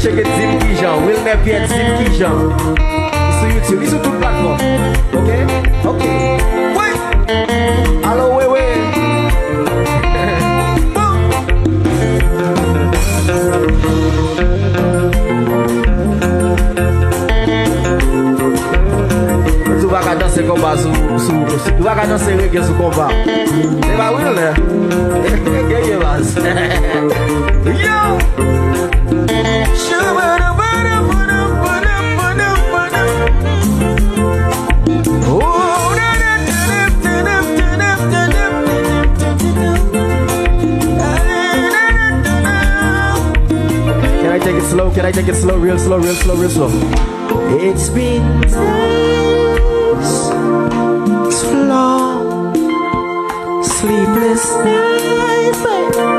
Check it, Zim Kijan, Wilner, Pierre, Zim Kijan. Sur YouTube, ils sont toutes plateformes. Ok? Ok. Oui! Alors, oui, oui. Tu vas danser combat tu vas danser reggae sur combat. C'est pas Wilner. Yo! Can I take it slow, real slow, real slow, real slow? It's been days, so long, sleepless nights.